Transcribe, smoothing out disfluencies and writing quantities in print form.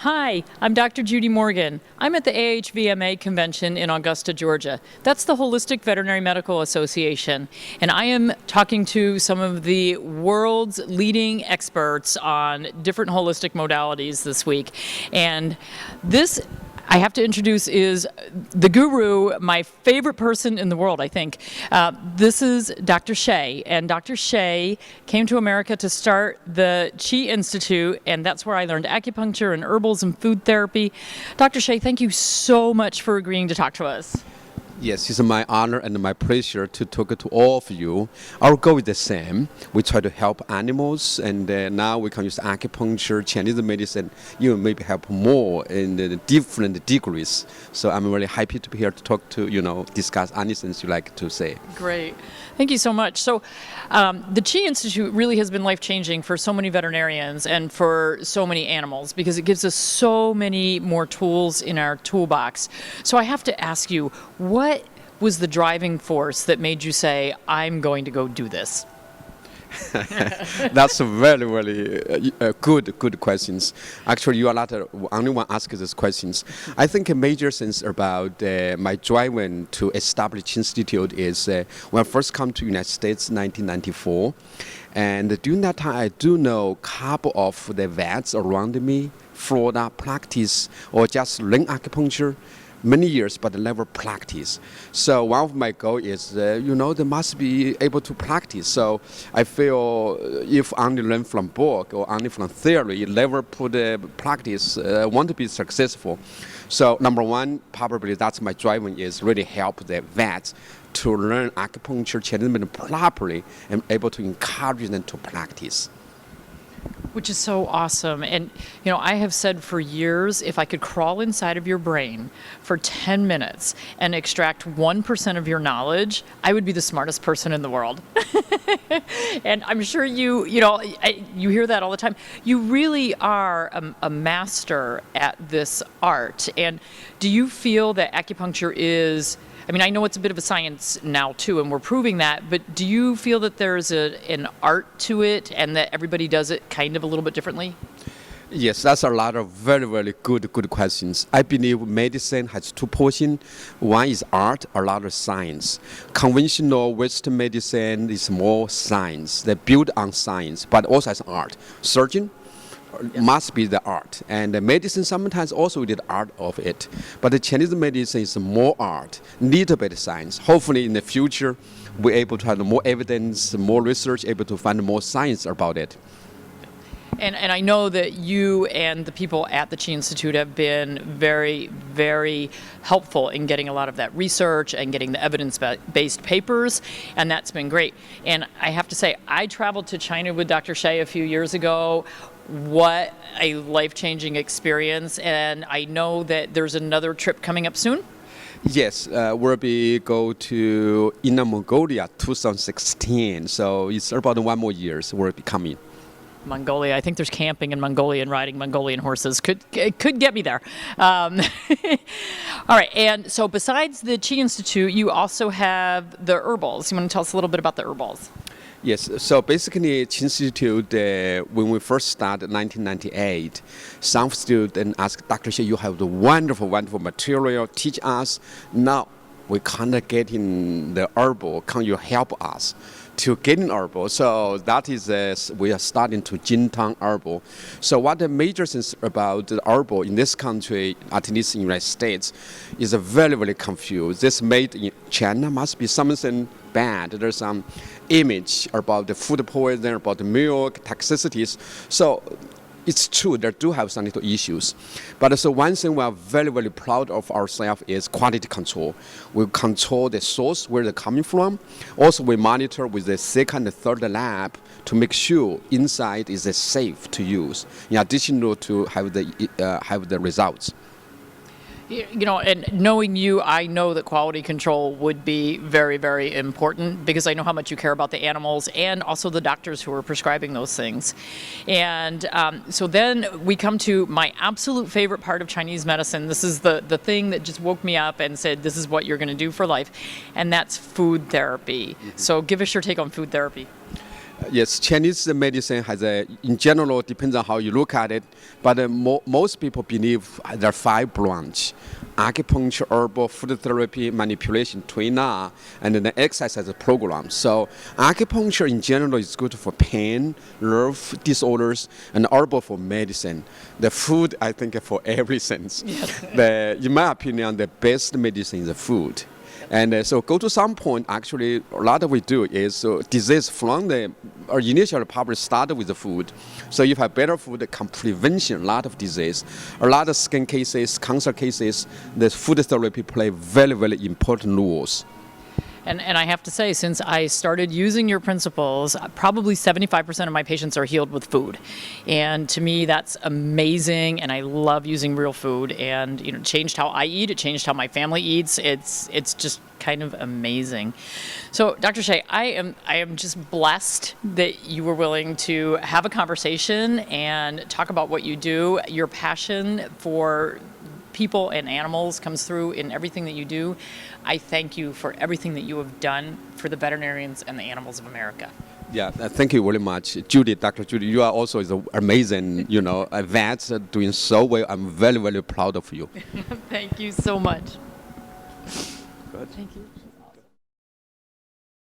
Hi, I'm Dr. Judy Morgan. I'm at the AHVMA convention in Augusta, Georgia. That's the Holistic Veterinary Medical Association. And I am talking to some of the world's leading experts on different holistic modalities this week. And this, I have to introduce, is the guru, my favorite person in the world, I think. This is Dr. Shay, and Dr. Shay came to America to start the Chi Institute, and that's where I learned acupuncture and herbals and food therapy. Dr. Shay, thank you so much for agreeing to talk to us. Yes, it's my honor and my pleasure to talk to all of you. Our goal is the same. We try to help animals, and now we can use acupuncture, Chinese medicine, you maybe help more in the different degrees. So I'm really happy to be here to talk to, discuss anything you like to say. Great. Thank you so much. So the Chi Institute really has been life-changing for so many veterinarians and for so many animals because it gives us so many more tools in our toolbox. So I have to ask you, what was the driving force that made you say, I'm going to go do this? That's a very, very good questions. Actually, you are not the only one asking these questions. I think a major sense about my driving to establish institute is when I first come to United States in 1994. And during that time, I do know a couple of the vets around me, Florida practice or just learn acupuncture. Many years, but never practice. So one of my goals is, they must be able to practice. So I feel if only learn from book or only from theory, never put practice, want to be successful. So number one, probably that's my driving is really help the vets to learn acupuncture, Chinese medicine properly and able to encourage them to practice. Which is so awesome. And, I have said for years, if I could crawl inside of your brain for 10 minutes and extract 1% of your knowledge, I would be the smartest person in the world. And I'm sure you hear that all the time. You really are a master at this art. And do you feel that acupuncture is, I know it's a bit of a science now too, and we're proving that, but do you feel that there's an art to it and that everybody does it kind of a little bit differently? Yes, that's a lot of very, very good questions. I believe medicine has two portions. One is art, a lot of science. Conventional Western medicine is more science. They build on science, but also as art. Surgeon must be the art, and the medicine sometimes also did art of it, but the Chinese medicine is more art, little bit science. Hopefully in the future we're able to have more evidence, more research, able to find more science about it. And I know that you and the people at the Chi Institute have been very, very helpful in getting a lot of that research and getting the evidence-based papers, and that's been great. And I have to say, I traveled to China with Dr. Shay a few years ago. What a life-changing experience, and I know that there's another trip coming up soon. Yes, we'll go to Inner Mongolia 2016, so it's about 1 more year, so we'll be coming. Mongolia. I think there's camping in Mongolia and riding Mongolian horses. Could get me there. All right. And so besides the Chi Institute, you also have the herbals. You want to tell us a little bit about the herbals? Yes. So basically, Chi Institute, when we first started in 1998, some students asked Dr. Shay, you have the wonderful, wonderful material. Teach us. Now we can't get in the herbal. Can you help us to get in herbal? So that is we are starting to Jintang herbal. So what the major things about the herbal in this country, at least in the United States, is very, very confused. This made in China must be something bad. There's some image about the food poison, about the milk, toxicities. So it's true, they do have some little issues. But so one thing we are very, very proud of ourselves is quality control. We control the source, where they're coming from. Also, we monitor with the second and third lab to make sure inside is safe to use, in addition to have the results. And knowing you, I know that quality control would be very, very important because I know how much you care about the animals and also the doctors who are prescribing those things. And so then we come to my absolute favorite part of Chinese medicine. This is the thing that just woke me up and said, this is what you're going to do for life. And that's food therapy. Mm-hmm. So give us your take on food therapy. Yes, Chinese medicine has in general, depends on how you look at it, but most people believe there are 5 branches: acupuncture, herbal, food therapy, manipulation, tuina, and then the exercise program. So acupuncture in general is good for pain, nerve disorders, and herbal for medicine. The food, I think, for everything. In my opinion, the best medicine is the food. And so go to some point, actually, a lot of we do is disease from the initial probably started with the food. So if you have better food, it can prevention a lot of disease. A lot of skin cases, cancer cases, the food therapy play very, very important roles. And I have to say, since I started using your principles, probably 75% of my patients are healed with food. And to me, that's amazing. And I love using real food. And it changed how I eat. It changed how my family eats. It's just kind of amazing. So, Dr. Shay, I am just blessed that you were willing to have a conversation and talk about what you do. Your passion for people and animals comes through in everything that you do. I thank you for everything that you have done for the veterinarians and the animals of America. Yeah, thank you very much, Judy. Dr. Judy, you are also amazing. A vet doing so well. I'm very, very proud of you. Thank you so much. Good. Thank you.